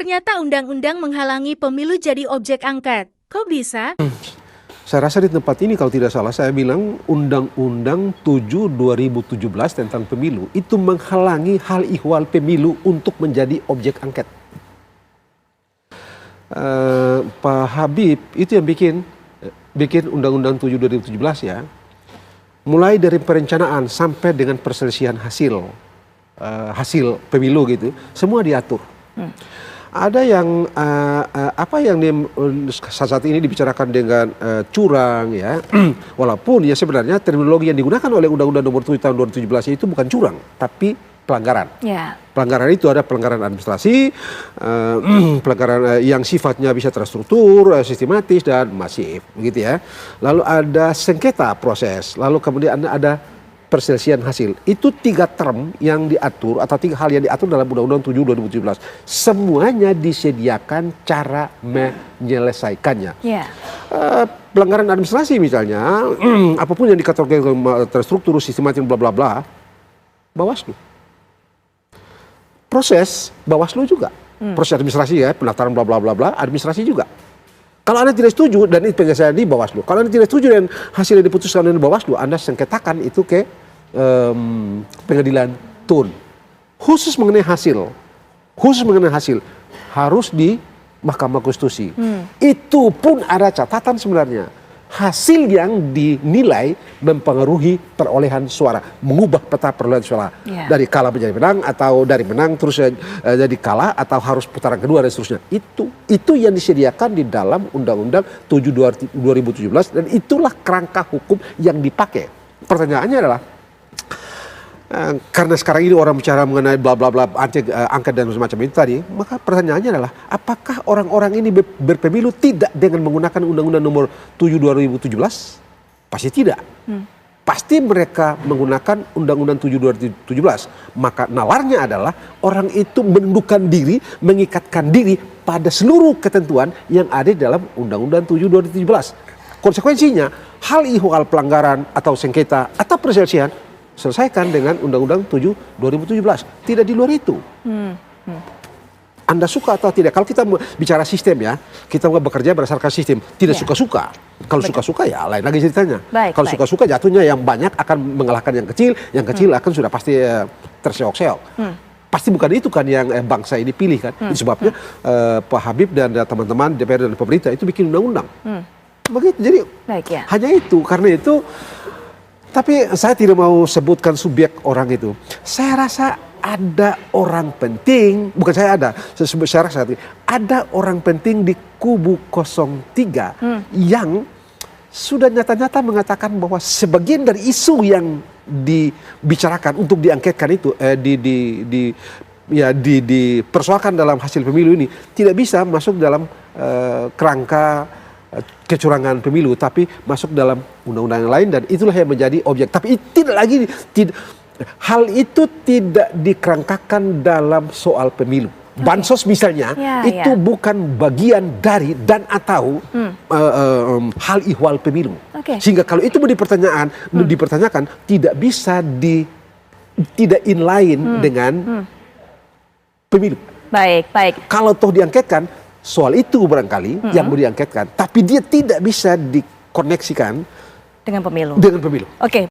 Ternyata undang-undang menghalangi pemilu jadi objek angket. Kok bisa? Saya rasa di tempat ini kalau tidak salah saya bilang Undang-Undang 7 2017 tentang pemilu itu menghalangi hal ihwal pemilu untuk menjadi objek angket. Pak Habib itu yang bikin Undang-Undang 7 2017 ya. Mulai dari perencanaan sampai dengan perselisihan hasil pemilu gitu, semua diatur. Ada yang apa yang saat ini dibicarakan dengan curang ya, walaupun ya sebenarnya terminologi yang digunakan oleh Undang-Undang Nomor 7 Tahun 2017 itu bukan curang, tapi pelanggaran. Yeah. Pelanggaran itu ada pelanggaran administrasi, pelanggaran yang sifatnya bisa terstruktur, sistematis dan masif, begitu ya. Lalu ada sengketa proses, lalu kemudian ada perselisihan hasil. Itu 3 term yang diatur atau 3 hal yang diatur dalam Undang-Undang 7 2017. Semuanya disediakan cara menyelesaikannya. Yeah. Pelanggaran administrasi misalnya, apapun yang dikategorikan terstruktur, sistematis, bla bla bla, Bawaslu. Proses Bawaslu juga. Proses administrasi ya, pendaftaran bla bla bla bla, administrasi juga. Kalau Anda tidak setuju dan itu penyelesaian di Bawaslu. Kalau Anda tidak setuju dan hasil yang diputuskan oleh Bawaslu, Anda sengketakan itu ke pengadilan TUN. Khusus mengenai hasil harus di Mahkamah Konstitusi. Itu pun ada catatan sebenarnya. Hasil yang dinilai mempengaruhi perolehan suara, mengubah peta perolehan suara dari kalah menjadi menang atau dari menang terus jadi kalah atau harus putaran kedua dan seterusnya. Itu yang disediakan di dalam Undang-Undang 7 2017 dan itulah kerangka hukum yang dipakai. Pertanyaannya adalah karena sekarang ini orang bicara mengenai bla bla bla angket dan semacam itu tadi, maka pertanyaannya adalah apakah orang-orang ini berpemilu tidak dengan menggunakan Undang-Undang Nomor 7 2017? Pasti tidak. Pasti mereka menggunakan Undang-Undang 7 2017. Maka nalarnya adalah orang itu menundukkan diri, mengikatkan diri pada seluruh ketentuan yang ada di dalam Undang-Undang 7 2017. Konsekuensinya hal ihwal pelanggaran atau sengketa atau perselisihan selesaikan dengan Undang-Undang 7 2017. Tidak di luar itu. Anda suka atau tidak. Kalau kita bicara sistem ya, kita bekerja berdasarkan sistem. Tidak suka-suka. Kalau suka-suka ya lain lagi ceritanya. Kalau suka-suka jatuhnya yang banyak akan mengalahkan yang kecil. Yang kecil akan sudah pasti terseok-seok. Pasti bukan itu kan yang bangsa ini pilih kan. Itu sebabnya Pak Habib dan teman-teman DPR dan pemerintah itu bikin undang-undang. Begitu. Jadi hanya itu. Karena itu tapi saya tidak mau sebutkan subjek orang itu. Saya rasa ada orang penting, bukan saya rasa ada orang penting di kubu 03 yang sudah nyata-nyata mengatakan bahwa sebagian dari isu yang dibicarakan untuk diangketkan itu, dipersoalkan dalam hasil pemilu ini tidak bisa masuk dalam kerangka kecurangan pemilu, tapi masuk dalam undang-undang yang lain dan itulah yang menjadi objek. Tapi hal itu tidak dikerangkakan dalam soal pemilu. Bansos misalnya itu bukan bagian dari dan atau hal ihwal pemilu. Sehingga kalau itu mau dipertanyakan tidak bisa tidak inline dengan pemilu. Baik. Kalau toh diangketkan soal itu barangkali yang mau diangketkan, tapi dia tidak bisa dikoneksikan dengan pemilu. Dengan pemilu. Oke.